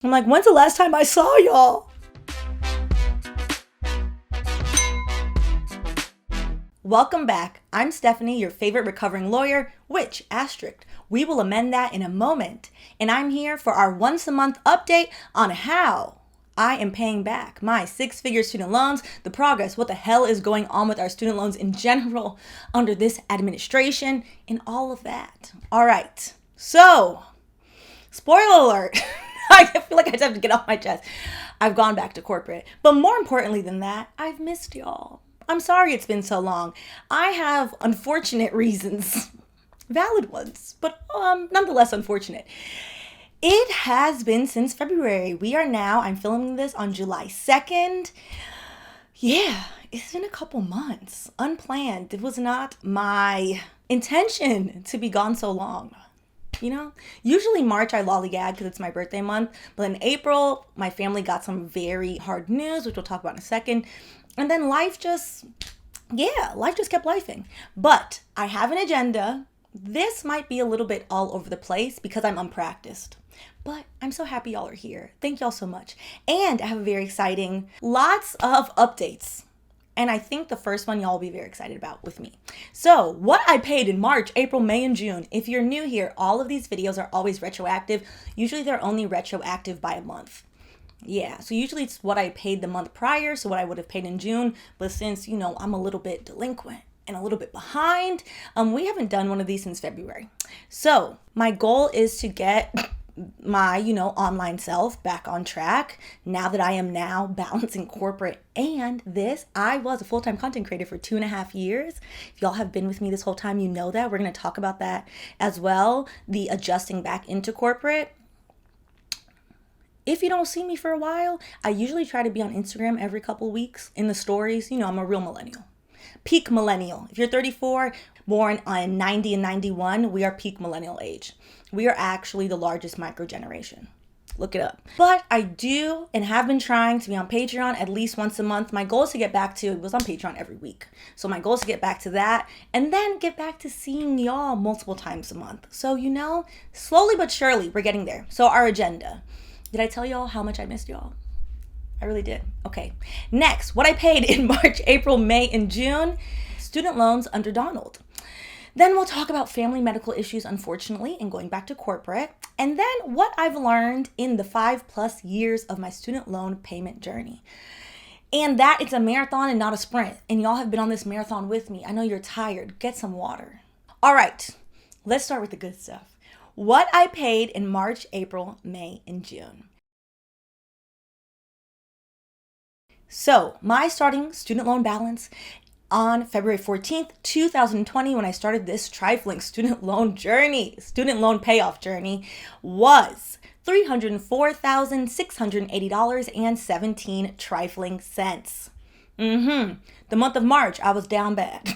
I'm like, when's the last time I saw y'all? Welcome back. I'm Stephanie, your favorite recovering lawyer, which, asterisk, we will amend that in a moment. And I'm here for our once a month update on how I am paying back my six-figure student loans, the progress, what the hell is going on with our student loans in general under this administration, and all of that. All right. So, spoiler alert. I feel like I just have to get off my chest. I've gone back to corporate. But more importantly than that, I've missed y'all. I'm sorry it's been so long. I have unfortunate reasons. Valid ones, but nonetheless unfortunate. It has been since February. I'm filming this on July 2nd. Yeah, it's been a couple months. Unplanned. It was not my intention to be gone so long. Usually March I lollygag because it's my birthday month, but in April, my family got some very hard news, which we'll talk about in a second. And then life just kept lifing. But I have an agenda. This might be a little bit all over the place because I'm unpracticed. But I'm so happy y'all are here. Thank y'all so much. And I have a very exciting, lots of updates. And I think the first one y'all will be very excited about with me. So what I paid in March, April, May, and June. If you're new here, all of these videos are always retroactive. Usually they're only retroactive by a month. Yeah, so usually it's what I paid the month prior, so what I would have paid in June. But since, I'm a little bit delinquent and a little bit behind, we haven't done one of these since February. So my goal is to get my, online self back on track now that I am now balancing corporate and this. I was a full-time content creator for 2.5 years. If y'all have been with me this whole time, you know that. We're going to talk about that as well, the adjusting back into corporate. If you don't see me for a while, I usually try to be on Instagram every couple weeks in the stories. I'm a real millennial. Peak millennial. If you're 34, born on 90 and 91, we are peak millennial age. We are actually the largest micro generation. Look it up. But I do and have been trying to be on Patreon at least once a month. My goal is to get back to, it was on Patreon every week. So my goal is to get back to that and then get back to seeing y'all multiple times a month. So, slowly but surely we're getting there. So our agenda. Did I tell y'all how much I missed y'all? I really did. Okay. Next, what I paid in March, April, May, and June. Student loans under Donald. Then we'll talk about family medical issues, unfortunately, and going back to corporate. And then what I've learned in the 5+ years of my student loan payment journey. And that it's a marathon and not a sprint. And y'all have been on this marathon with me. I know you're tired. Get some water. All right. Let's start with the good stuff. What I paid in March, April, May, and June. So my starting student loan balance on February 14th, 2020, when I started this trifling student loan payoff journey, was $304,680.17 trifling cents. The month of March, I was down bad.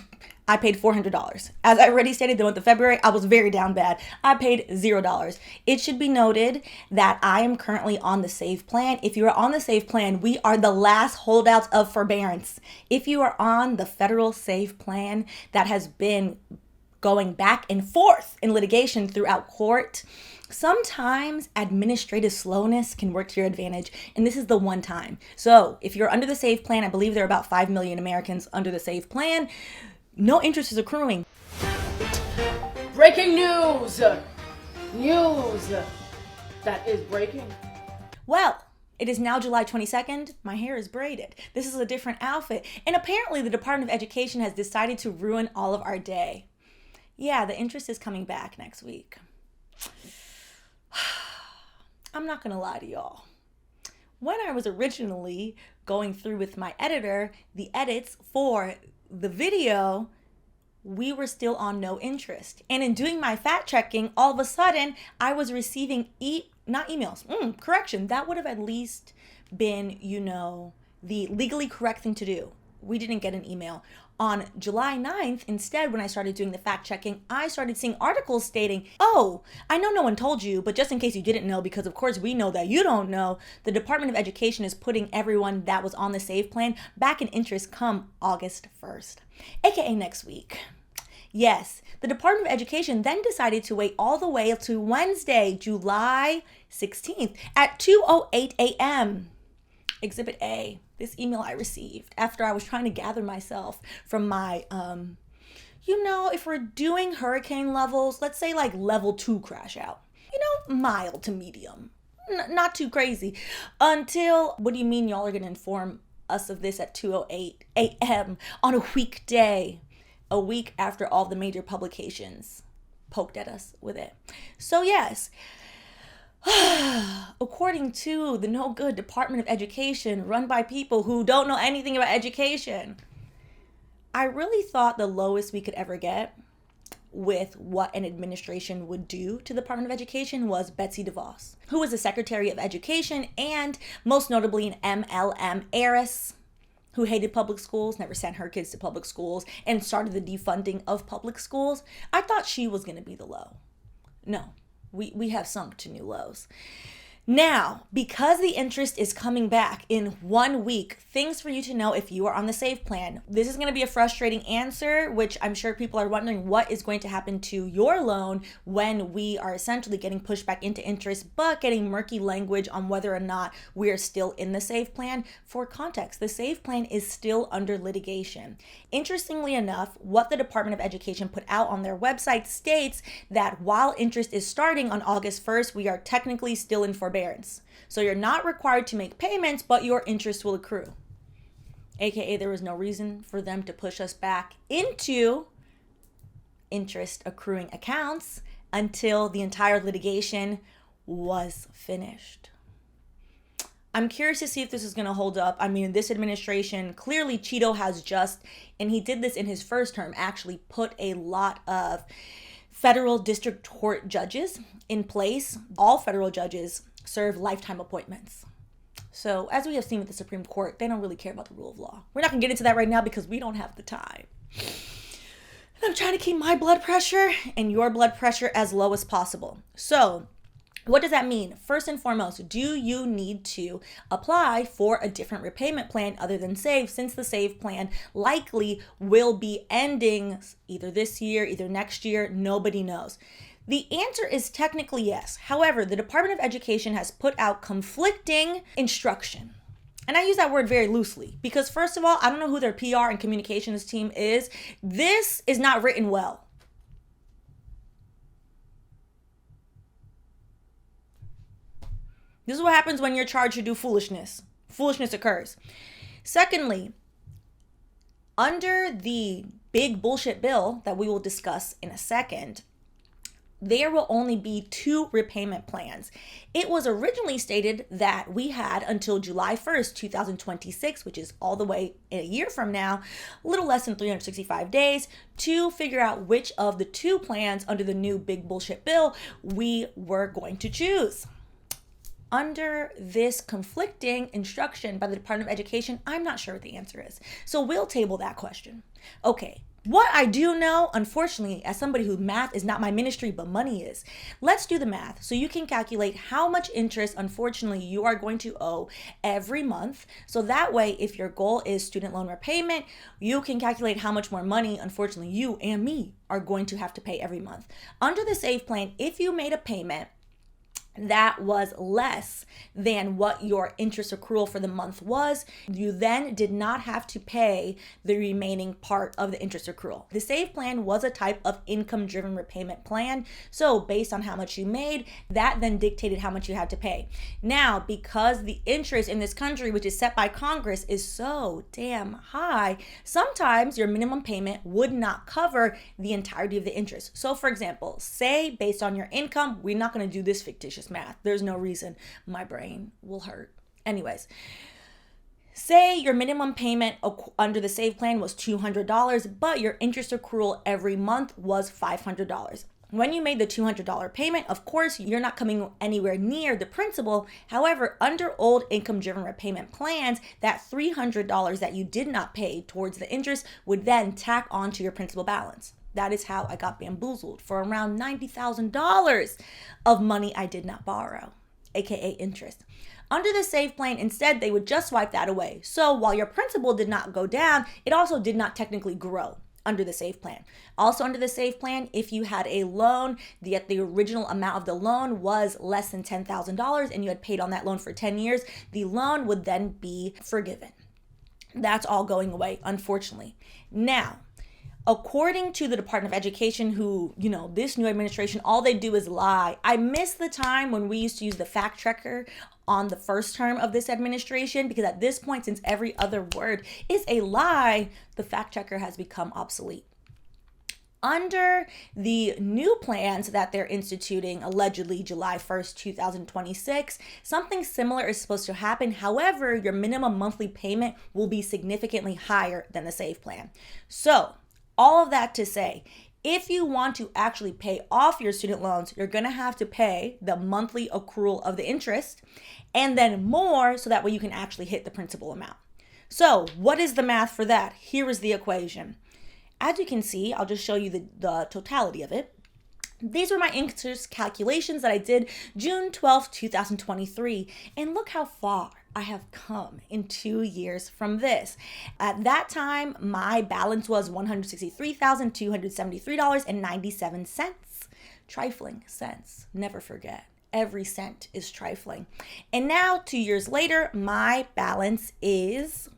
I paid $400. As I already stated, the month of February, I was very down bad. I paid $0. It should be noted that I am currently on the SAVE plan. If you are on the SAVE plan, we are the last holdouts of forbearance. If you are on the federal SAVE plan that has been going back and forth in litigation throughout court, sometimes administrative slowness can work to your advantage, and this is the one time. So if you're under the SAVE plan, I believe there are about 5 million Americans under the SAVE plan. No interest is accruing. Breaking news! News! That is breaking. Well, it is now July 22nd. My hair is braided. This is a different outfit. And apparently the Department of Education has decided to ruin all of our day. Yeah, the interest is coming back next week. I'm not gonna lie to y'all. When I was originally going through with my editor, the edits for the video, we were still on no interest. And in doing my fact checking, all of a sudden I was receiving not emails. Correction. That would have at least been, the legally correct thing to do. We didn't get an email. On July 9th, instead, when I started doing the fact checking, I started seeing articles stating, oh, I know no one told you, but just in case you didn't know, because of course we know that you don't know, the Department of Education is putting everyone that was on the SAVE plan back in interest come August 1st, aka next week. Yes, the Department of Education then decided to wait all the way to Wednesday, July 16th at 2:08 a.m. Exhibit A, this email I received after I was trying to gather myself from my, if we're doing hurricane levels, let's say like level 2 crash out, mild to medium, not too crazy. What do you mean y'all are going to inform us of this at 2:08 a.m. on a weekday, a week after all the major publications poked at us with it? So yes, according to the no good Department of Education run by people who don't know anything about education, I really thought the lowest we could ever get with what an administration would do to the Department of Education was Betsy DeVos, who was the Secretary of Education and most notably an MLM heiress who hated public schools, never sent her kids to public schools, and started the defunding of public schools. I thought she was going to be the low. No. We have sunk to new lows. Now, because the interest is coming back in 1 week, things for you to know if you are on the SAVE plan. This is going to be a frustrating answer, which I'm sure people are wondering what is going to happen to your loan when we are essentially getting pushed back into interest, but getting murky language on whether or not we are still in the SAVE plan. For context, the SAVE plan is still under litigation. Interestingly enough, what the Department of Education put out on their website states that while interest is starting on August 1st, we are technically still in forbearance. So you're not required to make payments, but your interest will accrue. AKA there was no reason for them to push us back into interest accruing accounts until the entire litigation was finished. I'm curious to see if this is going to hold up. I mean, this administration, clearly Cheeto has just, and he did this in his first term, actually put a lot of federal district court judges in place. All federal judges serve lifetime appointments. So as we have seen with the Supreme Court, they don't really care about the rule of law. We're not going to get into that right now because we don't have the time. And I'm trying to keep my blood pressure and your blood pressure as low as possible. So what does that mean? First and foremost, do you need to apply for a different repayment plan other than SAVE, since the SAVE plan likely will be ending either this year, either next year, nobody knows. The answer is technically yes. However, the Department of Education has put out conflicting instruction. And I use that word very loosely because, first of all, I don't know who their PR and communications team is. This is not written well. This is what happens when you're charged to do foolishness. Foolishness occurs. Secondly, under the big bullshit bill that we will discuss in a second, there will only be 2 repayment plans. It was originally stated that we had until July 1st, 2026, which is all the way in a year from now, a little less than 365 days, to figure out which of the 2 plans under the new big bullshit bill we were going to choose. Under this conflicting instruction by the Department of Education, I'm not sure what the answer is. So we'll table that question. Okay. What I do know, unfortunately, as somebody who math is not my ministry, but money is, let's do the math so you can calculate how much interest, unfortunately, you are going to owe every month. So that way, if your goal is student loan repayment, you can calculate how much more money, unfortunately, you and me are going to have to pay every month. Under the SAVE plan, if you made a payment that was less than what your interest accrual for the month was, you then did not have to pay the remaining part of the interest accrual. The SAVE plan was a type of income-driven repayment plan. So based on how much you made, that then dictated how much you had to pay. Now, because the interest in this country, which is set by Congress, is so damn high, sometimes your minimum payment would not cover the entirety of the interest. So for example, say based on your income, we're not going to do this fictitious math. There's no reason. My brain will hurt. Anyways, say your minimum payment under the SAVE plan was $200, but your interest accrual every month was $500. When you made the $200 payment, of course, you're not coming anywhere near the principal. However, under old income-driven repayment plans, that $300 that you did not pay towards the interest would then tack onto your principal balance. That is how I got bamboozled for around $90,000 of money I did not borrow, aka interest. Under the SAVE plan, instead, they would just wipe that away. So while your principal did not go down, it also did not technically grow. under the SAVE plan. Also under the SAVE plan, if you had a loan, yet the original amount of the loan was less than $10,000 and you had paid on that loan for 10 years, the loan would then be forgiven. That's all going away, unfortunately. Now, according to the Department of Education, who, this new administration, all they do is lie. I miss the time when we used to use the fact checker on the first term of this administration, because at this point, since every other word is a lie, the fact checker has become obsolete. Under the new plans that they're instituting, allegedly July 1st, 2026, something similar is supposed to happen. However, your minimum monthly payment will be significantly higher than the SAVE plan. So, all of that to say, if you want to actually pay off your student loans, you're going to have to pay the monthly accrual of the interest and then more, so that way you can actually hit the principal amount. So what is the math for that? Here is the equation. As you can see, I'll just show you the totality of it. These were my interest calculations that I did June 12th, 2023. And look how far I have come in 2 years from this. At that time, my balance was $163,273.97. Trifling cents. Never forget. Every cent is trifling. And now, 2 years later, my balance is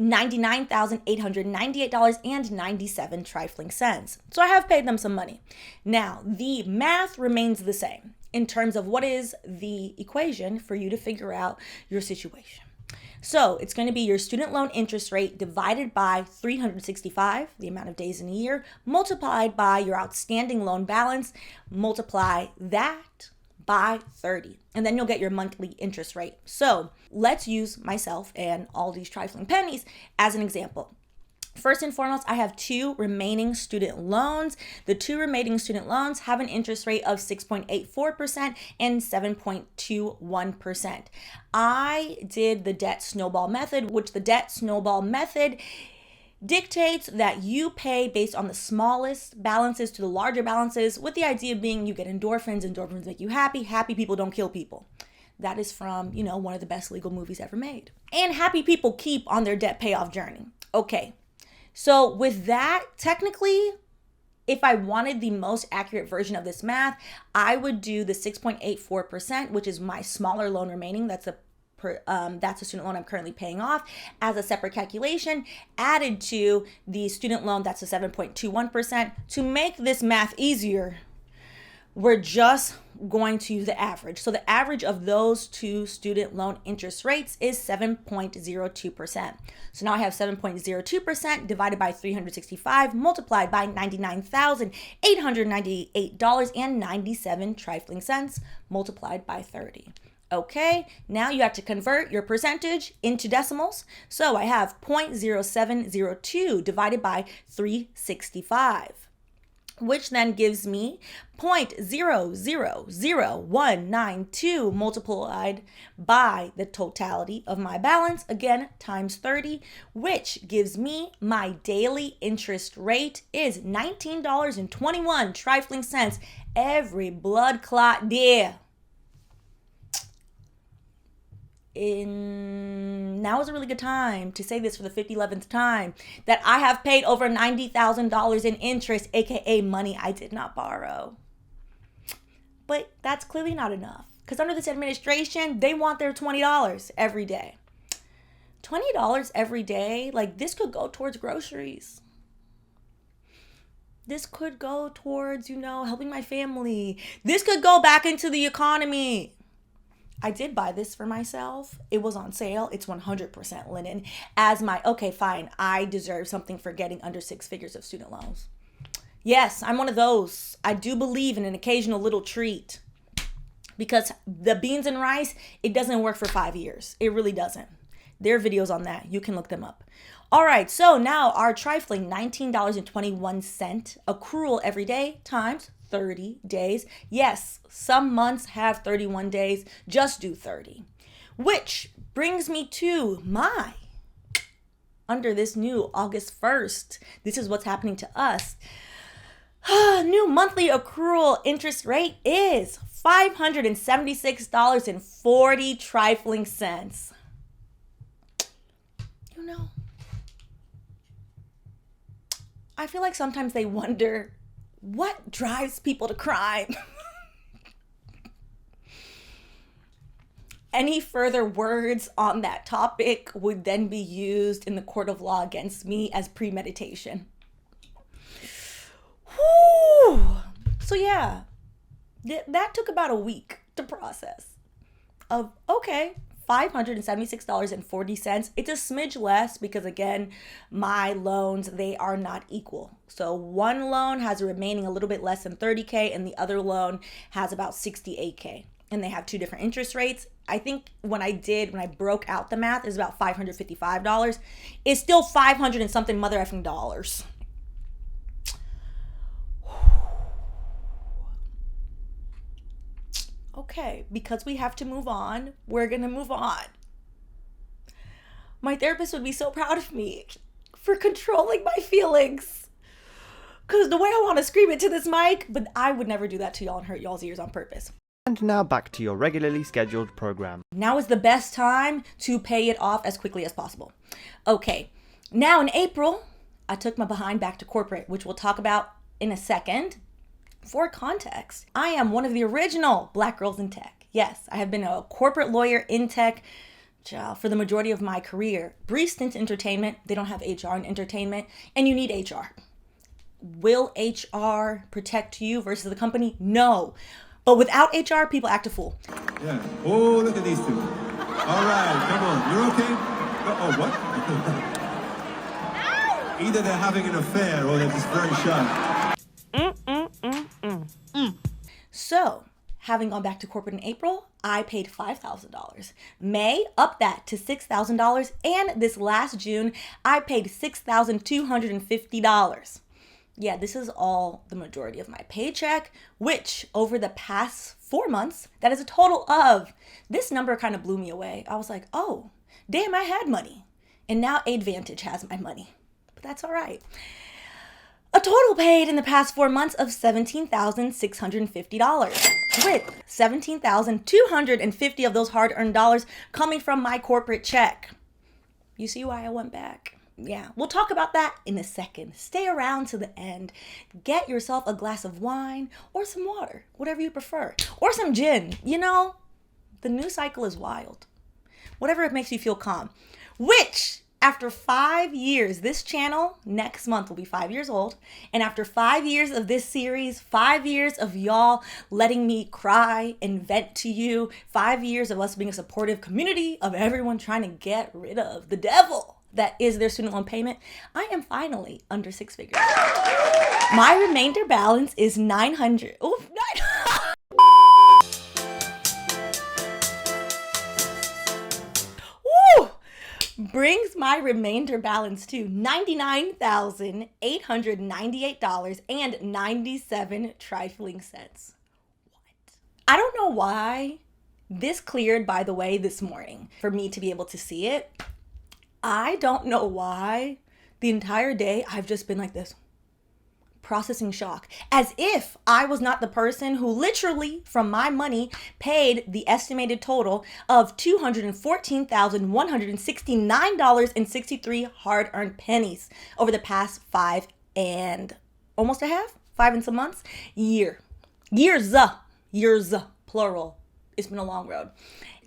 $99,898.97 trifling cents. So I have paid them some money. Now, the math remains the same in terms of what is the equation for you to figure out your situation. So it's going to be your student loan interest rate divided by 365, the amount of days in a year, multiplied by your outstanding loan balance, multiply that by 30, and then you'll get your monthly interest rate. So let's use myself and all these trifling pennies as an example. First and foremost, I have 2 remaining student loans. The 2 remaining student loans have an interest rate of 6.84% and 7.21%. I did the debt snowball method, which the debt snowball method dictates that you pay based on the smallest balances to the larger balances, with the idea being you get endorphins. Endorphins make you happy. Happy people don't kill people. That is from, one of the best legal movies ever made. And happy people keep on their debt payoff journey. Okay. So with that, technically, if I wanted the most accurate version of this math, I would do the 6.84%, which is my smaller loan remaining. That's a student loan I'm currently paying off, as a separate calculation, added to the student loan that's a 7.21%. To make this math easier, we're just going to use the average. So the average of those 2 student loan interest rates is 7.02%. So now I have 7.02% divided by 365 multiplied by $99,898.97 trifling cents multiplied by 30. Okay, now you have to convert your percentage into decimals. So I have 0.0702 divided by 365, which then gives me 0.000192 multiplied by the totality of my balance, again, times 30, which gives me my daily interest rate is $19.21 trifling cents every blood clot day. Now is a really good time to say this for the 11th time, that I have paid over $90,000 in interest, aka money I did not borrow. But that's clearly not enough, because under this administration, they want their $20 every day. $20 every day, like, this could go towards groceries. This could go towards, helping my family. This could go back into the economy. I did buy this for myself. It was on sale. It's 100% linen. Okay, fine. I deserve something for getting under 6 figures of student loans. Yes, I'm one of those. I do believe in an occasional little treat, because the beans and rice, it doesn't work for 5 years. It really doesn't. There are videos on that. You can look them up. All right, so now our trifling $19.21 accrual every day times 30 days. Yes, some months have 31 days. Just do 30. Which brings me to under this new August 1st, this is what's happening to us. New monthly accrual interest rate is $576.40 trifling cents. I feel like sometimes they wonder what drives people to crime. Any further words on that topic would then be used in the court of law against me as premeditation. Whew. So yeah, that took about a week to process. Okay, $576.40. It's a smidge less because, again, my loans, they are not equal. So one loan has a remaining a little bit less than $30K and the other loan has about $68K. And they have two different interest rates. I think when I broke out the math, is about $555. It's still 500 and something mother effing dollars. Okay, because we have to move on, we're gonna move on. My therapist would be so proud of me for controlling my feelings. Because the way I want to scream it to this mic, but I would never do that to y'all and hurt y'all's ears on purpose. And now back to your regularly scheduled program. Now is the best time to pay it off as quickly as possible. Okay, now in April, I took my behind back to corporate, which we'll talk about in a second. For context, I am one of the original Black girls in tech. Yes, I have been a corporate lawyer in tech for the majority of my career. Brief stint in entertainment. They don't have HR in entertainment, and you need HR. Will HR protect you versus the company? No. But without HR, people act a fool. Yeah. Oh, look at these two. All right, come on. You're okay? Oh, what? Either they're having an affair or they're just very shy. So, having gone back to corporate in April, I paid $5,000. May, up that to $6,000. And this last June, I paid $6,250. Yeah, this is all the majority of my paycheck, which over the past 4 months, that is a total of, this number kind of blew me away. I was like, oh, damn, I had money. And now Advantage has my money, but that's all right. A total paid in the past 4 months of $17,650, with $17,250 of those hard-earned dollars coming from my corporate check. You see why I went back? Yeah, we'll talk about that in a second. Stay around to the end. Get yourself a glass of wine or some water, whatever you prefer, or some gin. You know, the news cycle is wild. Whatever it makes you feel calm. Which, after 5 years, this channel next month will be 5 years old. And after 5 years of this series, 5 years of y'all letting me cry and vent to you, 5 years of us being a supportive community, of everyone trying to get rid of the devil that is their student loan payment, I am finally under six figures. My remainder balance is $900. Ooh, Woo! Brings my remainder balance to $99,898.97 trifling cents. What? I don't know why this cleared, by the way, this morning for me to be able to see it. I don't know why the entire day I've just been like this, processing shock, as if I was not the person who literally from my money paid the estimated total of $214,169.63 hard-earned pennies over the past 5 and almost a half, 5 and some months, years, plural. It's been a long road.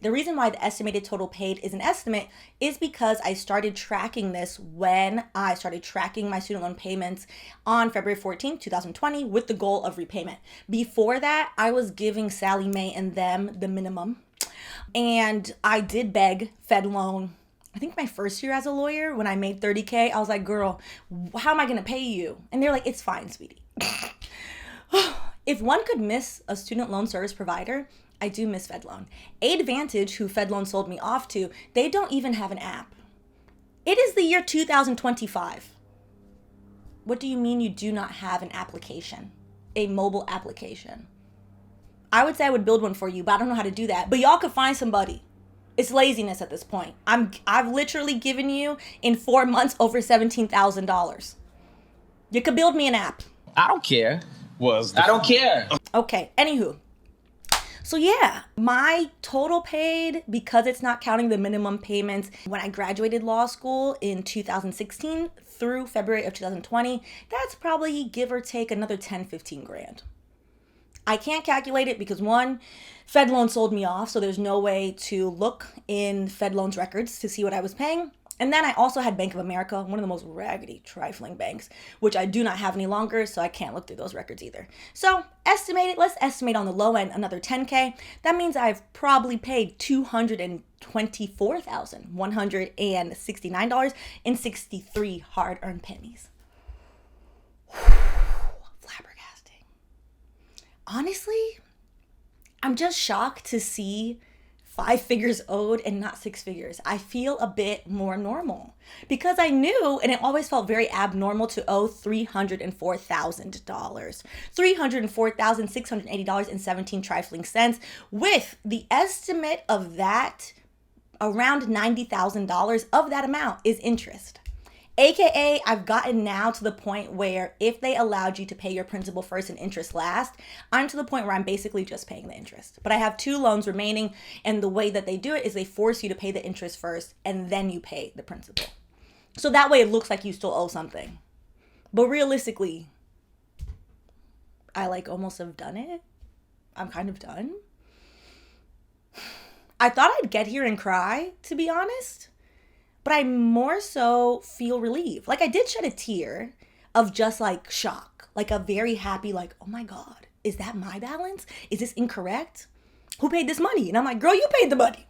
The reason why the estimated total paid is an estimate is because I started tracking this when I started tracking my student loan payments on February 14, 2020 with the goal of repayment. Before that, I was giving Sally Mae and them the minimum. And I did beg Fed loan. I think my first year as a lawyer, when I made $30K, I was like, girl, how am I going to pay you? And they're like, it's fine, sweetie. If one could miss a student loan service provider, I do miss FedLoan. Advantage, who FedLoan sold me off to, they don't even have an app. It is the year 2025. What do you mean you do not have an application? A mobile application? I would say I would build one for you, but I don't know how to do that. But y'all could find somebody. It's laziness at this point. I've literally given you in 4 months over $17,000. You could build me an app. I don't care. I don't care. Okay, anywho. So yeah, my total paid, because it's not counting the minimum payments, when I graduated law school in 2016 through February of 2020, that's probably give or take another 10, 15 grand. I can't calculate it because one, Fed loan sold me off, so there's no way to look in Fed loans records to see what I was paying. And then I also had Bank of America, one of the most raggedy, trifling banks, which I do not have any longer, so I can't look through those records either. So let's estimate on the low end another 10K. That means I've probably paid $224,169.63 hard-earned pennies. Flabbergasting. Honestly, I'm just shocked to see 5 figures owed and not 6 figures. I feel a bit more normal because I knew, and it always felt very abnormal to owe $304,000, $304,680.17 trifling cents, with the estimate of that around $90,000 of that amount is interest. AKA, I've gotten now to the point where if they allowed you to pay your principal first and interest last, I'm to the point where I'm basically just paying the interest. But I have 2 loans remaining, and the way that they do it is they force you to pay the interest first and then you pay the principal. So that way it looks like you still owe something. But realistically, I almost have done it. I'm kind of done. I thought I'd get here and cry, to be honest. But I more so feel relieved. I did shed a tear of just shock, a very happy, oh my God, is that my balance? Is this incorrect? Who paid this money? And I'm like, girl, you paid the money.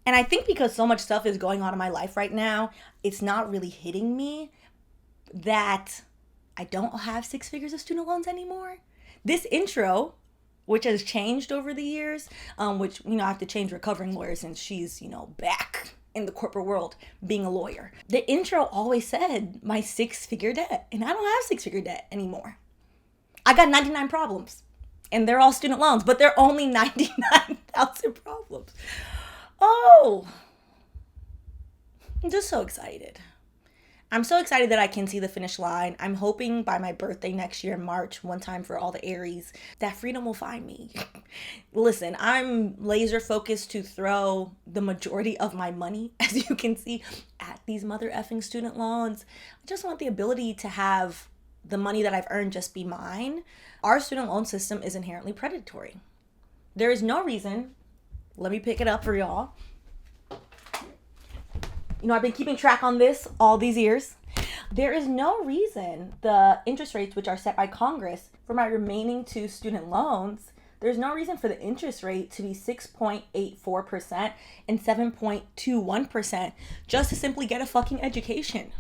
And I think because so much stuff is going on in my life right now, it's not really hitting me that I don't have 6 figures of student loans anymore. This intro, which has changed over the years, which, I have to change recovering lawyer since she's, back in the corporate world being a lawyer. The intro always said my 6-figure debt, and I don't have 6-figure debt anymore. I got 99 problems, and they're all student loans, but they're only 99,000 problems. Oh, I'm just so excited. I'm so excited that I can see the finish line. I'm hoping by my birthday next year in March, one time for all the Aries, that freedom will find me. Listen, I'm laser focused to throw the majority of my money, as you can see, at these mother effing student loans. I just want the ability to have the money that I've earned just be mine. Our student loan system is inherently predatory. There is no reason, let me pick it up for y'all. I've been keeping track on this all these years. There is no reason the interest rates, which are set by Congress for my remaining 2 student loans, there's no reason for the interest rate to be 6.84% and 7.21% just to simply get a fucking education.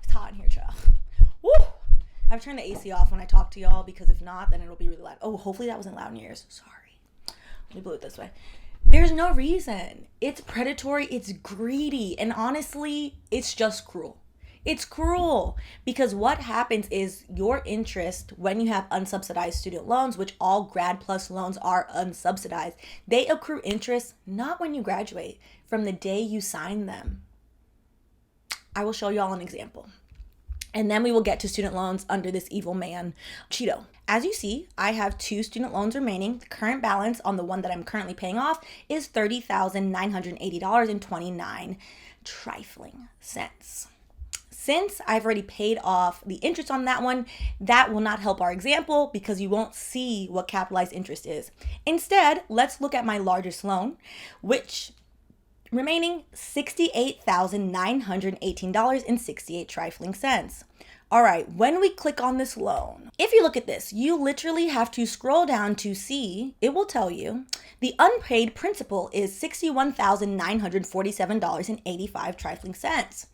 It's hot in here, child. Woo! I've turned the AC off when I talk to y'all because if not, then it'll be really loud. Oh, hopefully that wasn't loud in your ears. Sorry. Let me blow it this way. There's no reason. It's predatory, it's greedy, and honestly, it's just cruel. It's cruel because what happens is your interest when you have unsubsidized student loans, which all Grad Plus loans are unsubsidized, they accrue interest not when you graduate, from the day you sign them. I will show y'all an example. And then we will get to student loans under this evil man, Cheeto. As you see, I have 2 student loans remaining. The current balance on the one that I'm currently paying off is $30,980.29 trifling cents. Since I've already paid off the interest on that one, that will not help our example because you won't see what capitalized interest is. Instead, let's look at my largest loan, which remaining $68,918.68 trifling cents. All right, when we click on this loan, if you look at this, you literally have to scroll down to see, it will tell you the unpaid principal is $61,947.85 trifling cents.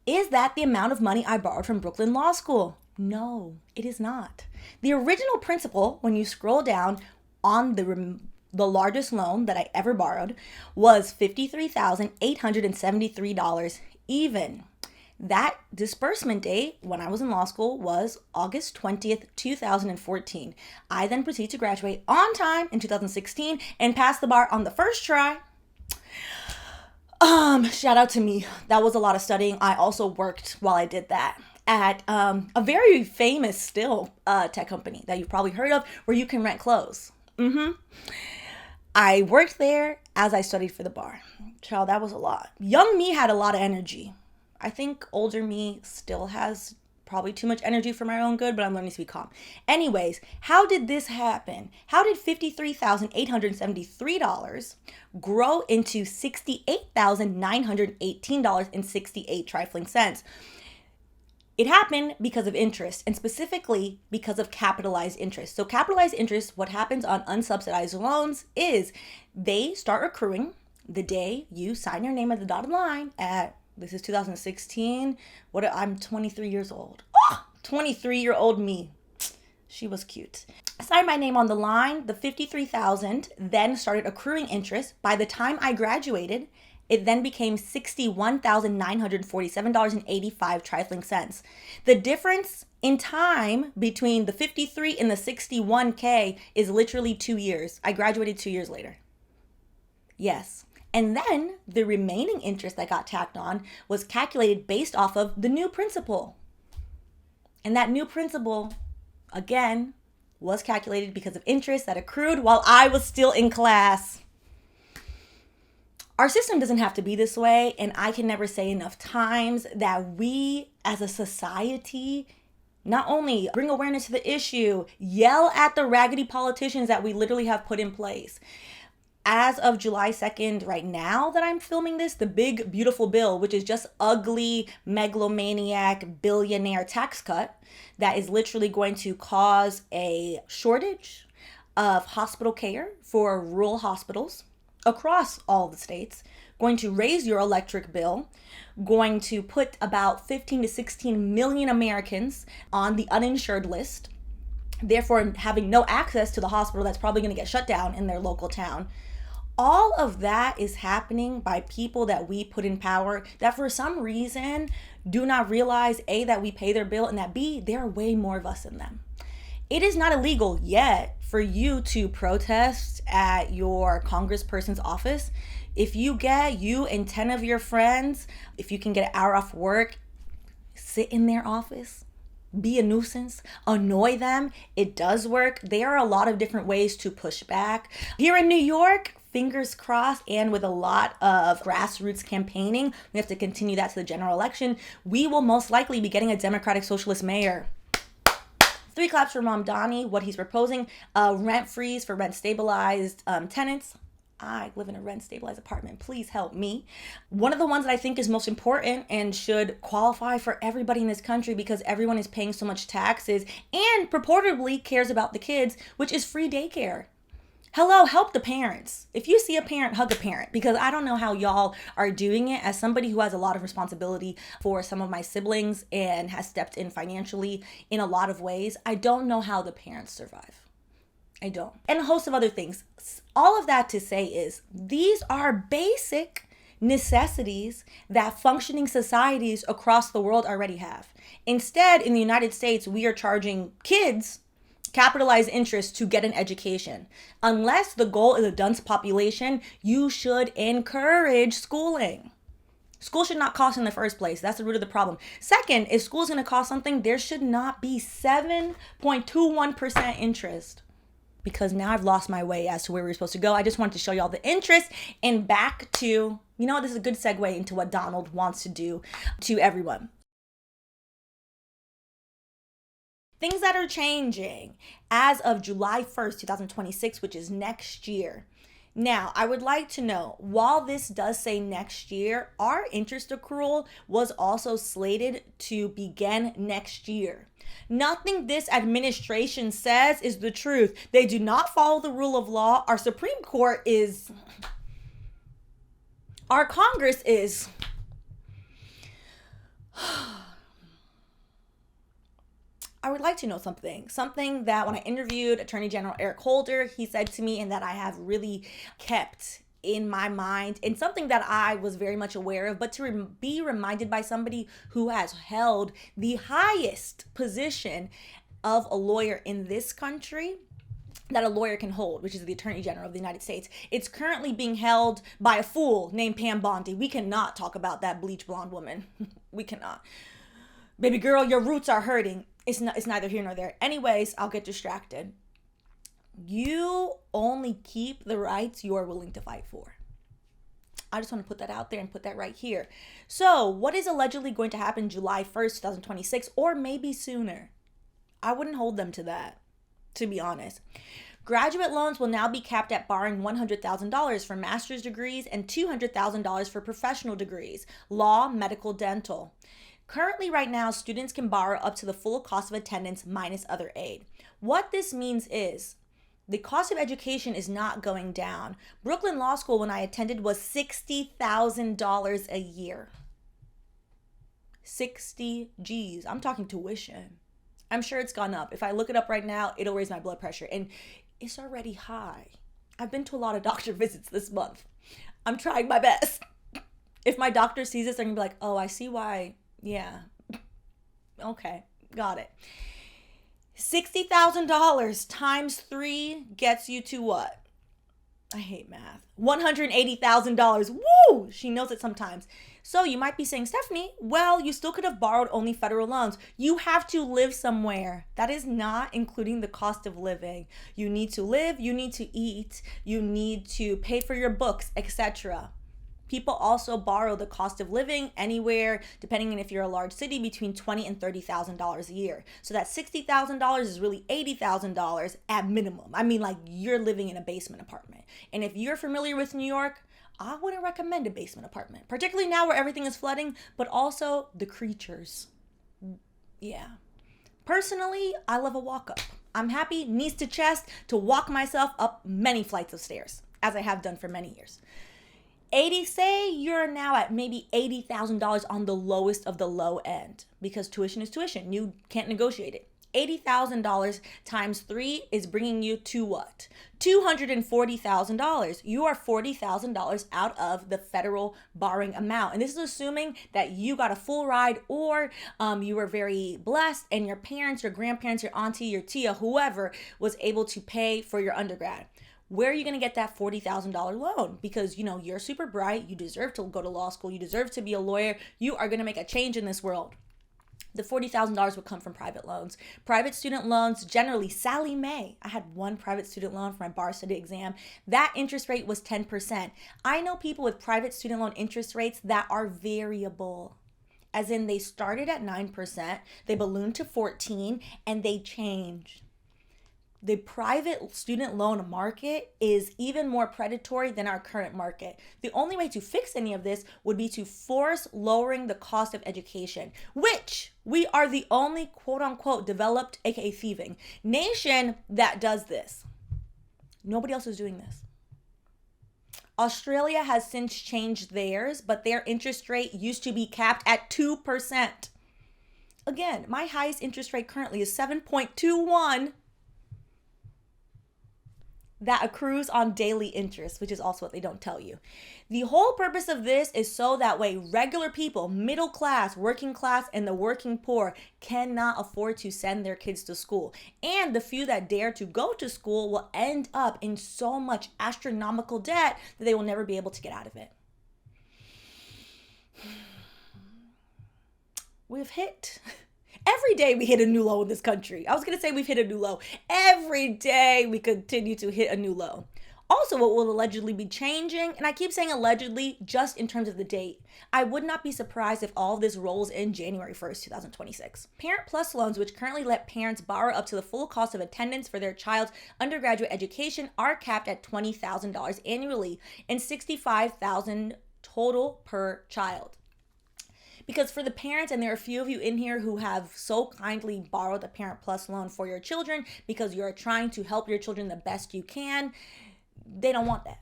Is that the amount of money I borrowed from Brooklyn Law School? No, it is not. The original principal, when you scroll down on the largest loan that I ever borrowed, was $53,873 even. That disbursement date when I was in law school was August 20th, 2014. I then proceeded to graduate on time in 2016 and passed the bar on the first try. Shout out to me. That was a lot of studying. I also worked while I did that at a very famous still tech company that you've probably heard of where you can rent clothes. I worked there as I studied for the bar. Child, that was a lot. Young me had a lot of energy. I think older me still has probably too much energy for my own good, but I'm learning to be calm. Anyways, how did this happen? How did $53,873 grow into $68,918.68 trifling cents? It happened because of interest, and specifically because of capitalized interest. So capitalized interest, what happens on unsubsidized loans is they start accruing the day you sign your name at the dotted line at, this is 2016. I'm 23 years old. 23-year-old me. She was cute. I signed my name on the line. The $53,000 then started accruing interest. By the time I graduated, it then became $61,947.85 trifling cents. The difference in time between the 53 and the 61K is literally 2 years. I graduated 2 years later. Yes. And then the remaining interest that got tacked on was calculated based off of the new principal. And that new principal, again, was calculated because of interest that accrued while I was still in class. Our system doesn't have to be this way, and I can never say enough times that we as a society not only bring awareness to the issue, yell at the raggedy politicians that we literally have put in place. As of July 2nd, right now that I'm filming this, the big, beautiful bill, which is just ugly, megalomaniac, billionaire tax cut that is literally going to cause a shortage of hospital care for rural hospitals across all the states, going to raise your electric bill, going to put about 15 to 16 million Americans on the uninsured list, therefore having no access to the hospital that's probably going to get shut down in their local town. All of that is happening by people that we put in power that for some reason do not realize, A, that we pay their bill, and that B, there are way more of us than them. It is not illegal yet for you to protest at your congressperson's office. If you and 10 of your friends, if you can get an hour off work, sit in their office, be a nuisance, annoy them. It does work. There are a lot of different ways to push back. Here in New York, fingers crossed, and with a lot of grassroots campaigning, we have to continue that to the general election. We will most likely be getting a Democratic Socialist mayor. 3 claps for Mamdani, what he's proposing, rent freeze for rent stabilized tenants. I live in a rent stabilized apartment. Please help me. One of the ones that I think is most important and should qualify for everybody in this country because everyone is paying so much taxes and purportedly cares about the kids, which is free daycare. Hello, help the parents. If you see a parent, hug a parent, because I don't know how y'all are doing it. As somebody who has a lot of responsibility for some of my siblings and has stepped in financially in a lot of ways, I don't know how the parents survive. I don't. And a host of other things. All of that to say is these are basic necessities that functioning societies across the world already have. Instead, in the United States, we are charging kids capitalized interest to get an education. Unless the goal is a dunce population, you should encourage schooling. School should not cost in the first place. That's the root of the problem. Second, if school is going to cost something, there should not be 7.21% interest. Because now I've lost my way as to where we're supposed to go. I just wanted to show y'all the interest and back to, you know what, this is a good segue into what Donald wants to do to everyone. Things that are changing as of July 1st, 2026, which is next year. Now, I would like to know, while this does say next year, our interest accrual was also slated to begin next year. Nothing this administration says is the truth. They do not follow the rule of law. Our Supreme Court is... Our Congress is... I would like to know something that when I interviewed Attorney General Eric Holder, he said to me and that I have really kept in my mind and something that I was very much aware of, but to be reminded by somebody who has held the highest position of a lawyer in this country that a lawyer can hold, which is the Attorney General of the United States. It's currently being held by a fool named Pam Bondi. We cannot talk about that bleach blonde woman. We cannot. Baby girl, your roots are hurting. It's neither here nor there. Anyways, I'll get distracted. You only keep the rights you are willing to fight for. I just want to put that out there and put that right here. So what is allegedly going to happen July 1st, 2026, or maybe sooner? I wouldn't hold them to that, to be honest. Graduate loans will now be capped at borrowing $100,000 for master's degrees and $200,000 for professional degrees, law, medical, dental. Currently, right now, students can borrow up to the full cost of attendance minus other aid. What this means is the cost of education is not going down. Brooklyn Law School, when I attended, was $60,000 a year. 60 G's. I'm talking tuition. I'm sure it's gone up. If I look it up right now, it'll raise my blood pressure. And it's already high. I've been to a lot of doctor visits this month. I'm trying my best. If my doctor sees this, they're going to be like, oh, I see why. Yeah. Okay. Got it. $60,000 times 3 gets you to what? I hate math. $180,000. Woo! She knows it sometimes. So you might be saying, Stephanie, well, you still could have borrowed only federal loans. You have to live somewhere. That is not including the cost of living. You need to live, you need to eat, you need to pay for your books, etc. People also borrow the cost of living anywhere, depending on if you're a large city, between $20,000 and $30,000 a year. So that $60,000 is really $80,000 at minimum. I mean, like, you're living in a basement apartment. And if you're familiar with New York, I wouldn't recommend a basement apartment, particularly now where everything is flooding, but also the creatures. Yeah. Personally, I love a walk up. I'm happy, knees to chest, to walk myself up many flights of stairs, as I have done for many years. Say you're now at maybe $80,000 on the lowest of the low end, because tuition is tuition. You can't negotiate it. $80,000 times 3 is bringing you to what? $240,000. You are $40,000 out of the federal borrowing amount. And this is assuming that you got a full ride, or you were very blessed and your parents, your grandparents, your auntie, your tia, whoever was able to pay for your undergrad. Where are you going to get that $40,000 loan? Because, you know, you're super bright. You deserve to go to law school. You deserve to be a lawyer. You are going to make a change in this world. The $40,000 would come from private loans. Private student loans, generally, Sally Mae. I had one private student loan for my bar study exam. That interest rate was 10%. I know people with private student loan interest rates that are variable. As in, they started at 9%, they ballooned to 14%, and they changed. The private student loan market is even more predatory than our current market. The only way to fix any of this would be to force lowering the cost of education, which we are the only quote unquote developed, aka thieving, nation that does this. Nobody else is doing this. Australia has since changed theirs, but their interest rate used to be capped at 2%. Again, my highest interest rate currently is 7.21. That accrues on daily interest, which is also what they don't tell you. The whole purpose of this is so that way regular people, middle class, working class, and the working poor cannot afford to send their kids to school. And the few that dare to go to school will end up in so much astronomical debt that they will never be able to get out of it. We've hit... Every day we hit a new low in this country. I was going to say we've hit a new low. Every day we continue to hit a new low. Also, what will allegedly be changing, and I keep saying allegedly just in terms of the date, I would not be surprised if all of this rolls in January 1st, 2026. Parent Plus loans, which currently let parents borrow up to the full cost of attendance for their child's undergraduate education, are capped at $20,000 annually and $65,000 total per child. Because for the parents, and there are a few of you in here who have so kindly borrowed a Parent Plus loan for your children because you're trying to help your children the best you can, they don't want that.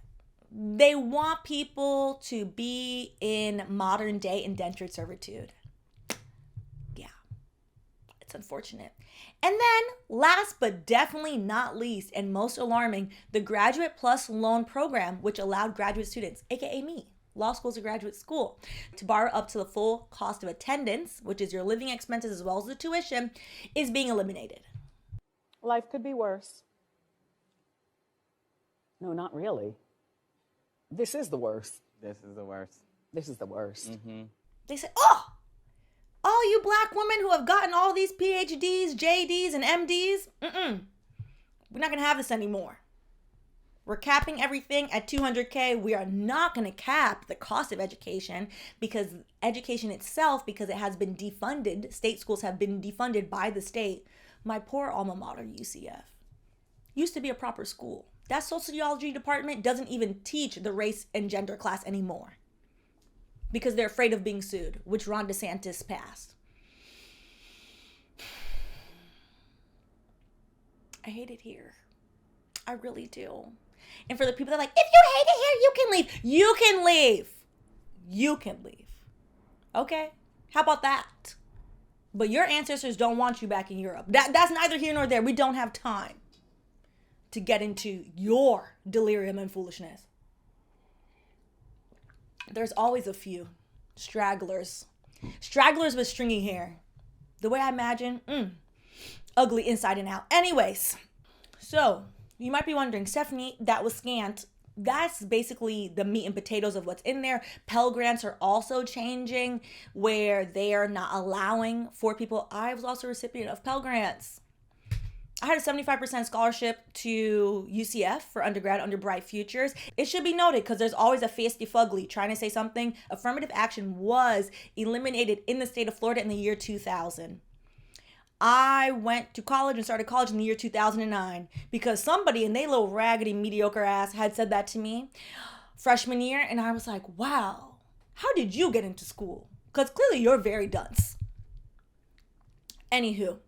They want people to be in modern day indentured servitude. Yeah, it's unfortunate. And then last but definitely not least, and most alarming, the Graduate Plus loan program, which allowed graduate students, aka me, law school is a graduate school, to borrow up to the full cost of attendance, which is your living expenses as well as the tuition, is being eliminated. Life could be worse. No, not really. This is the worst. This is the worst. This is the worst. Mm-hmm. They said, oh, all you black women who have gotten all these PhDs, JDs, and MDs, We're not going to have this anymore. We're capping everything at $200K. We are not going to cap the cost of education, because education itself, because it has been defunded, state schools have been defunded by the state. My poor alma mater, UCF, used to be a proper school. That sociology department doesn't even teach the race and gender class anymore because they're afraid of being sued, which Ron DeSantis passed. I hate it here. I really do. And for the people that are like, if you hate it here, you can leave. You can leave. You can leave. Okay? How about that? But your ancestors don't want you back in Europe. That's neither here nor there. We don't have time to get into your delirium and foolishness. There's always a few stragglers. Stragglers with stringy hair. The way I imagine, ugly inside and out. Anyways, so you might be wondering, Stephanie, that was scant. That's basically the meat and potatoes of what's in there. Pell Grants are also changing, where they are not allowing for people. I was also a recipient of Pell Grants. I had a 75% scholarship to UCF for undergrad under Bright Futures. It should be noted, because there's always a feisty fugly trying to say something. Affirmative action was eliminated in the state of Florida in the year 2000. I went to college and started college in the year 2009 because somebody in their little raggedy, mediocre ass had said that to me freshman year. And I was like, wow, how did you get into school? Because clearly you're very dunce. Anywho,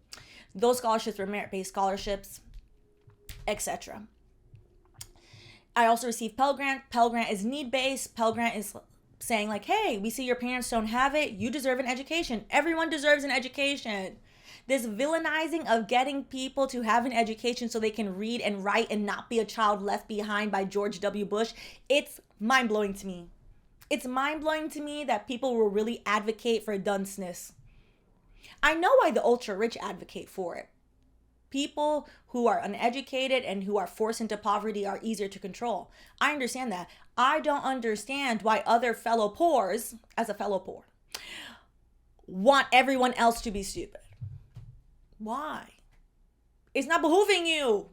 those scholarships were merit-based scholarships, etc. I also received Pell Grant. Pell Grant is need-based. Pell Grant is saying like, hey, we see your parents don't have it. You deserve an education. Everyone deserves an education. This villainizing of getting people to have an education so they can read and write and not be a child left behind by George W. Bush, it's mind-blowing to me. It's mind-blowing to me that people will really advocate for dunceness. I know why the ultra-rich advocate for it. People who are uneducated and who are forced into poverty are easier to control. I understand that. I don't understand why other fellow poors, as a fellow poor, want everyone else to be stupid. Why? It's not behooving you.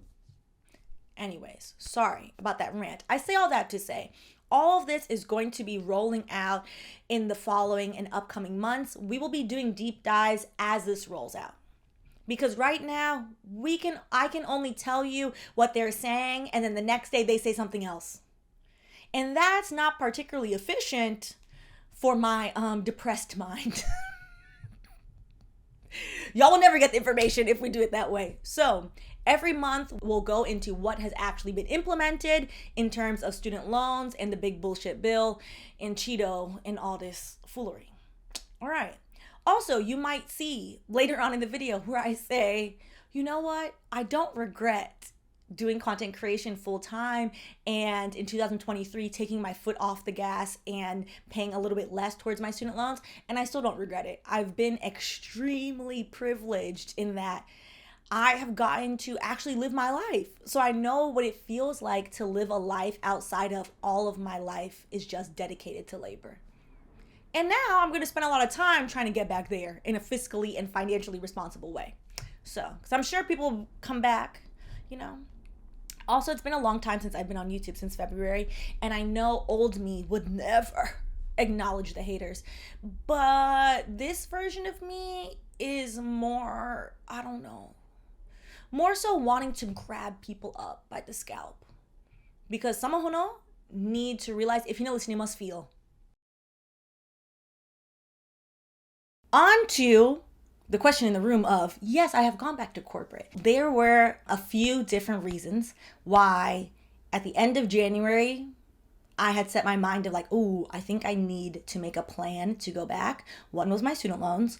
Anyways, sorry about that rant. I say all that to say, all of this is going to be rolling out in the following and upcoming months. We will be doing deep dives as this rolls out. Because right now, I can only tell you what they're saying, and then the next day they say something else. And that's not particularly efficient for my depressed mind. Y'all will never get the information if we do it that way. So every month we'll go into what has actually been implemented in terms of student loans and the big bullshit bill and Cheeto and all this foolery. All right. Also, you might see later on in the video where I say, you know what? I don't regret doing content creation full time and in 2023 taking my foot off the gas and paying a little bit less towards my student loans, and I still don't regret it. I've been extremely privileged in that I have gotten to actually live my life. So I know what it feels like to live a life outside of all of my life is just dedicated to labor. And now I'm going to spend a lot of time trying to get back there in a fiscally and financially responsible way. So, because I'm sure people will come back, you know. Also, it's been a long time since I've been on YouTube, since February, and I know old me would never acknowledge the haters. But this version of me is more, I don't know, more so wanting to grab people up by the scalp. Because some who know need to realize if you know listening, you must feel. On to the question in the room of, yes, I have gone back to corporate. There were a few different reasons why at the end of January, I had set my mind of like, ooh, I think I need to make a plan to go back. One was my student loans.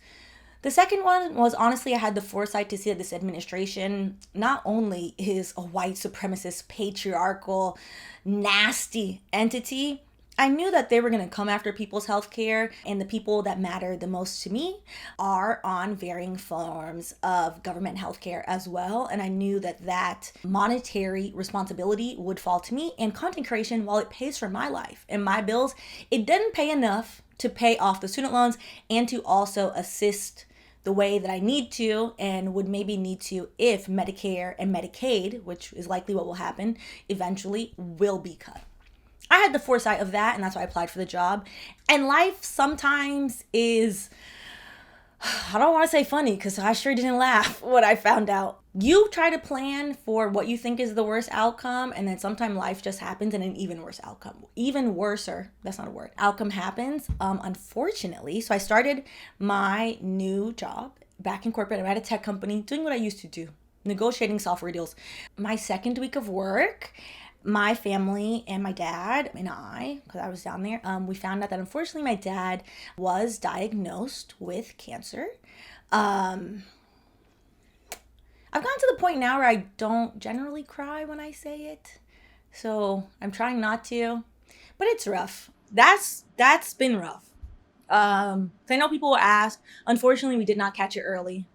The second one was, honestly, I had the foresight to see that this administration not only is a white supremacist, patriarchal, nasty entity, I knew that they were going to come after people's healthcare, and the people that matter the most to me are on varying forms of government healthcare as well. And I knew that that monetary responsibility would fall to me. And content creation, while it pays for my life and my bills, it didn't pay enough to pay off the student loans and to also assist the way that I need to and would maybe need to if Medicare and Medicaid, which is likely what will happen eventually, will be cut. I had the foresight of that, and that's why I applied for the job. And life sometimes is, I don't want to say funny because I sure didn't laugh when I found out. You try to plan for what you think is the worst outcome, and then sometimes life just happens and an even worse outcome. Even worser, that's not a word, outcome happens, unfortunately. So I started my new job back in corporate. I'm at a tech company doing what I used to do, negotiating software deals. My second week of work, my family and my dad and I, because I was down there, we found out that unfortunately my dad was diagnosed with cancer. I've gotten to the point now where I don't generally cry when I say it. So I'm trying not to, but it's rough. That's been rough. I know people will ask, unfortunately we did not catch it early.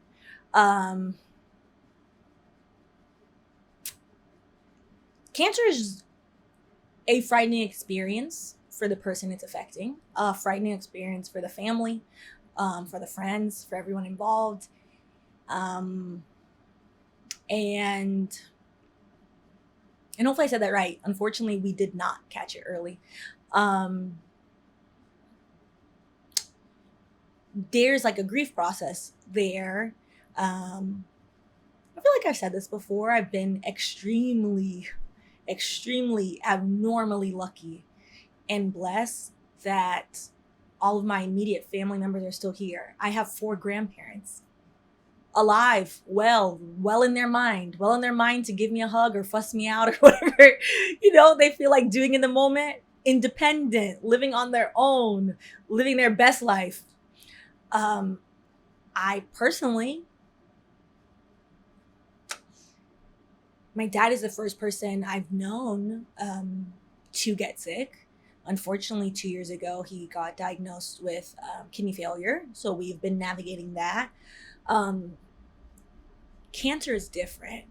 Cancer is a frightening experience for the person it's affecting, a frightening experience for the family, for the friends, for everyone involved. And hopefully I said that right. Unfortunately, we did not catch it early. There's like a grief process there. I feel like I've said this before. I've been extremely abnormally lucky and blessed that all of my immediate family members are still here. I have 4 grandparents alive, well in their mind to give me a hug or fuss me out or whatever, they feel like doing in the moment, independent, living on their own, living their best life. I personally, my dad is the first person I've known to get sick. Unfortunately, 2 years ago, he got diagnosed with kidney failure. So we've been navigating that. Cancer is different.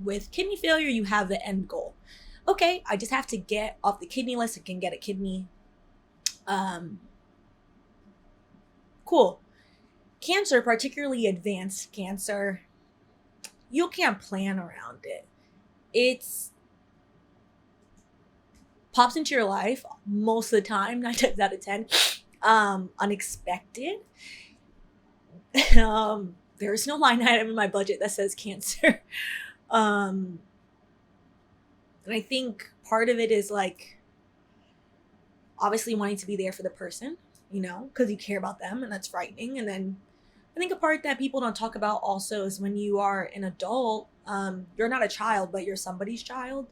With kidney failure, you have the end goal. Okay, I just have to get off the kidney list and can get a kidney. Cool. Cancer, particularly advanced cancer, you can't plan around it. It's pops into your life most of the time, 9 times out of 10, unexpected. There is no line item in my budget that says cancer. And I think part of it is like, obviously wanting to be there for the person, because you care about them, and that's frightening. And then I think a part that people don't talk about also is when you are an adult, you're not a child, but you're somebody's child.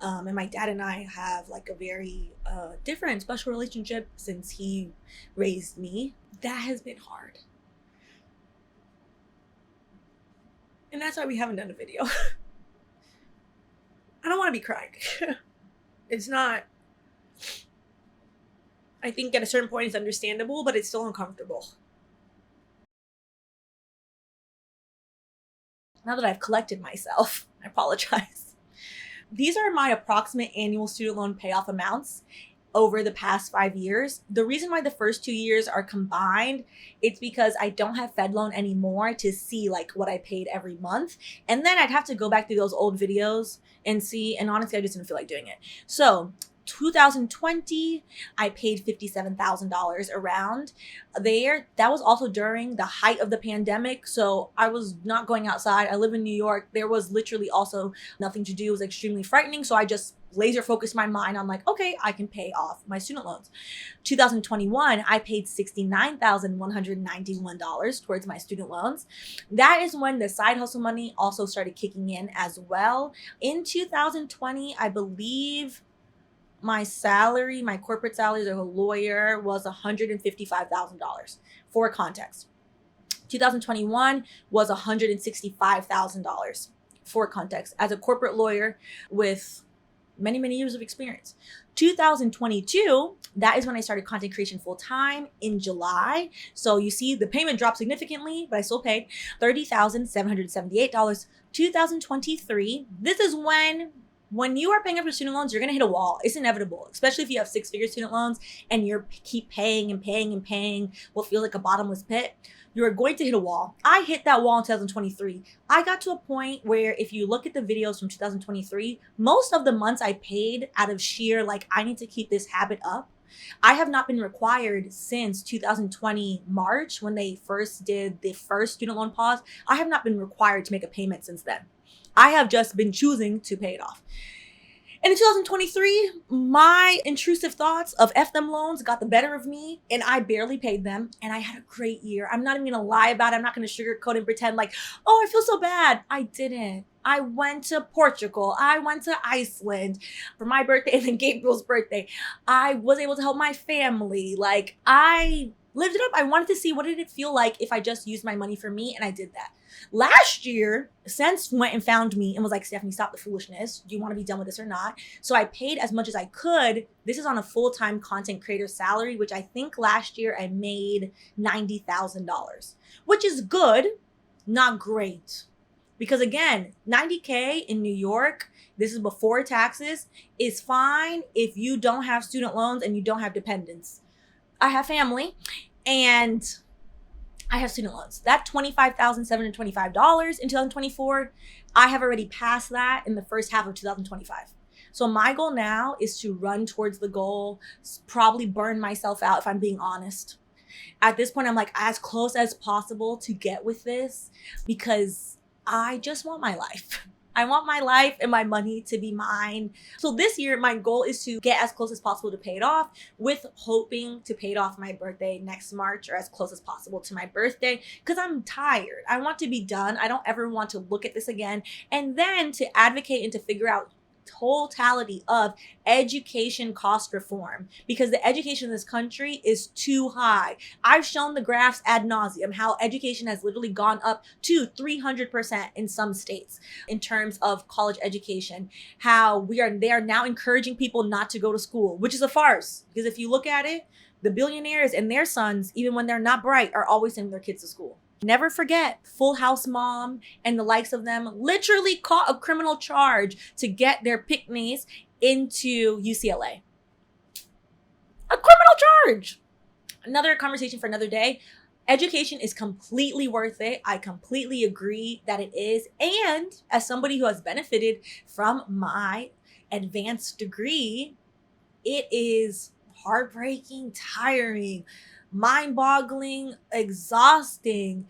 And my dad and I have like a very different, special relationship since he raised me. That has been hard. And that's why we haven't done a video. I don't want to be crying. It's not. I think at a certain point it's understandable, but it's still uncomfortable. Now that I've collected myself, I apologize. These are my approximate annual student loan payoff amounts over the past 5 years. The reason why the first 2 years are combined, it's because I don't have Fed loan anymore to see like what I paid every month. And then I'd have to go back through those old videos and see, and honestly, I just didn't feel like doing it. So 2020, I paid $57,000 around there. That was also during the height of the pandemic. So I was not going outside. I live in New York. There was literally also nothing to do. It was extremely frightening. So I just laser focused my mind on like, okay, I can pay off my student loans. 2021, I paid $69,191 towards my student loans. That is when the side hustle money also started kicking in as well. In 2020, I believe my salary, my corporate salary as a lawyer was $155,000 for context. 2021 was $165,000 for context as a corporate lawyer with many years of experience. 2022, that is when I started content creation full time in July. So you see the payment dropped significantly, but I still paid $30,778. 2023, this is when When you are paying up your student loans, you're going to hit a wall. It's inevitable, especially if you have six-figure student loans and you're keep paying and paying and paying what feels like a bottomless pit. You're going to hit a wall. I hit that wall in 2023. I got to a point where if you look at the videos from 2023, most of the months I paid out of sheer, like, I need to keep this habit up. I have not been required since 2020 March when they first did the first student loan pause. I have not been required to make a payment since then. I have just been choosing to pay it off. And in 2023, my intrusive thoughts of F them loans got the better of me and I barely paid them. And I had a great year. I'm not even gonna lie about it. I'm not gonna sugarcoat and pretend like, oh, I feel so bad. I didn't. I went to Portugal. I went to Iceland for my birthday and then Gabriel's birthday. I was able to help my family. Like, I lived it up. I wanted to see what did it feel like if I just used my money for me, and I did that. Last year, Sense went and found me and was like, Stephanie, stop the foolishness. Do you want to be done with this or not? So I paid as much as I could. This is on a full-time content creator salary, which I think last year I made $90,000, which is good, not great. Because again, $90K in New York, this is before taxes, is fine if you don't have student loans and you don't have dependents. I have family and I have student loans. That $25,725 in 2024, I have already passed that in the first half of 2025. So my goal now is to run towards the goal, probably burn myself out if I'm being honest. At this point, I'm like as close as possible to get with this because I just want my life. I want my life and my money to be mine. So this year, my goal is to get as close as possible to pay it off, with hoping to pay it off my birthday next March or as close as possible to my birthday because I'm tired. I want to be done. I don't ever want to look at this again. And then to advocate and to figure out totality of education cost reform, because the education in this country is too high. I've shown the graphs ad nauseum how education has literally gone up to 300% in some states in terms of college education, how they are now encouraging people not to go to school, which is a farce. Because if you look at it, the billionaires and their sons, even when they're not bright, are always sending their kids to school. Never forget, Full House mom and the likes of them literally caught a criminal charge to get their pick-niece into UCLA. A criminal charge. Another conversation for another day. Education is completely worth it. I completely agree that it is. And as somebody who has benefited from my advanced degree, it is heartbreaking, tiring, mind-boggling, exhausting,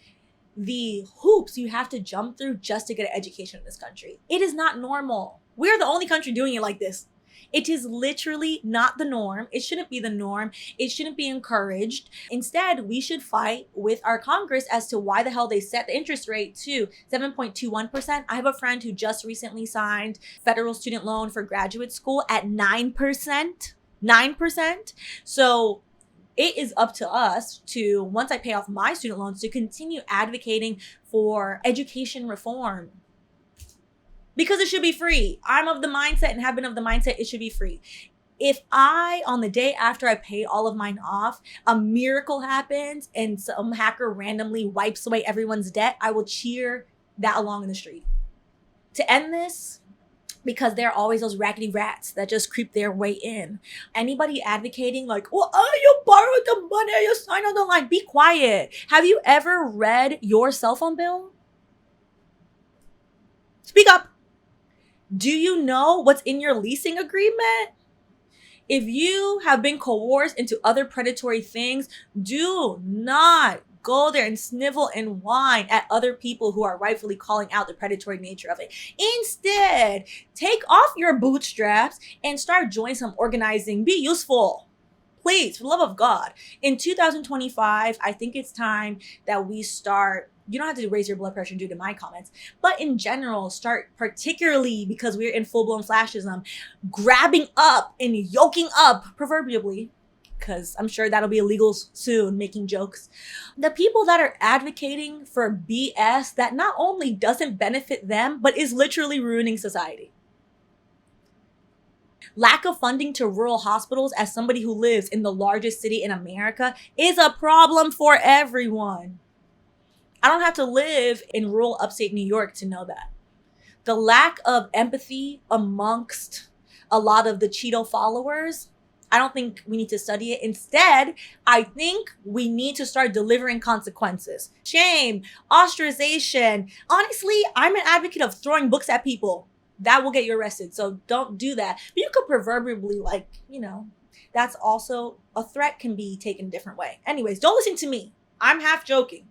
the hoops you have to jump through just to get an education in this country. It is not normal. We're the only country doing it like this. It is literally not the norm. It shouldn't be the norm. It shouldn't be encouraged. Instead, we should fight with our Congress as to why the hell they set the interest rate to 7.21%. I have a friend who just recently signed federal student loan for graduate school at 9%. 9%. So it is up to us to, once I pay off my student loans, to continue advocating for education reform. Because it should be free. I'm of the mindset and have been of the mindset it should be free. If on the day after I pay all of mine off, a miracle happens and some hacker randomly wipes away everyone's debt, I will cheer that along in the street. To end this, because there are always those raggedy rats that just creep their way in. Anybody advocating like, well, you borrowed the money, you signed on the line. Be quiet. Have you ever read your cell phone bill? Speak up. Do you know what's in your leasing agreement? If you have been coerced into other predatory things, do not go there and snivel and whine at other people who are rightfully calling out the predatory nature of it. Instead, take off your bootstraps and start joining some organizing. Be useful. Please, for the love of God. In 2025, I think it's time that we start. You don't have to raise your blood pressure due to my comments, but in general, start, particularly because we're in full-blown fascism, grabbing up and yoking up, proverbially, because I'm sure that'll be illegal soon, making jokes. The people that are advocating for BS that not only doesn't benefit them, but is literally ruining society. Lack of funding to rural hospitals, as somebody who lives in the largest city in America, is a problem for everyone. I don't have to live in rural upstate New York to know that. the lack of empathy amongst a lot of the Cheeto followers, I don't think we need to study it. Instead, I think we need to start delivering consequences. Shame, ostracization. Honestly, I'm an advocate of throwing books at people. That will get you arrested. So don't do that. But you could proverbially, that's also a threat, can be taken a different way. Anyways, don't listen to me. I'm half joking.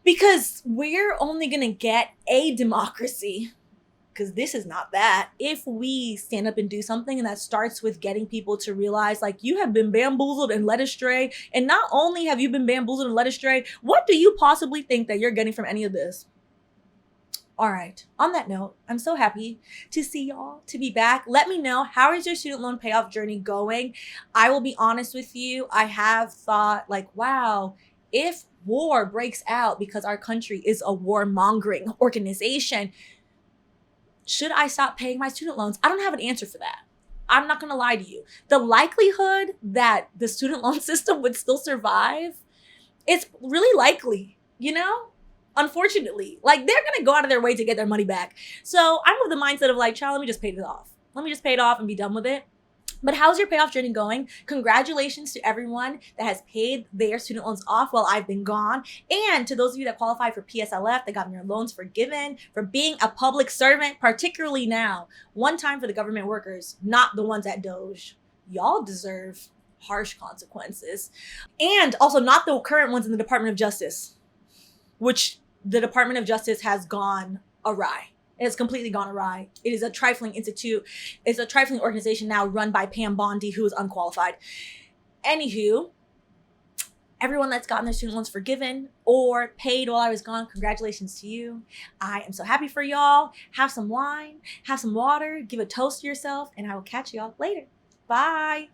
Because we're only going to get a democracy, because this is not that, if we stand up and do something. And that starts with getting people to realize, like, you have been bamboozled and led astray. And not only have you been bamboozled and led astray, what do you possibly think that you're getting from any of this? All right. On that note, I'm so happy to see y'all, to be back. Let me know, how is your student loan payoff journey going? I will be honest with you. I have thought, like, wow, if war breaks out because our country is a warmongering organization, should I stop paying my student loans? I don't have an answer for that. I'm not going to lie to you. The likelihood that the student loan system would still survive is really likely, Unfortunately, like, they're going to go out of their way to get their money back. So I'm of the mindset of, like, child, let me just pay it off. Let me just pay it off and be done with it. But how's your payoff journey going? Congratulations to everyone that has paid their student loans off while I've been gone. And to those of you that qualify for PSLF, that got your loans forgiven, for being a public servant, particularly now. One time for the government workers, not the ones at Doge. Y'all deserve harsh consequences. And also not the current ones in the Department of Justice, which the Department of Justice has gone awry. It has completely gone awry. It is a trifling institute. It's a trifling organization now run by Pam Bondi, who is unqualified. Anywho, everyone that's gotten their student loans forgiven or paid while I was gone, congratulations to you. I am so happy for y'all. Have some wine, have some water, give a toast to yourself, and I will catch y'all later. Bye.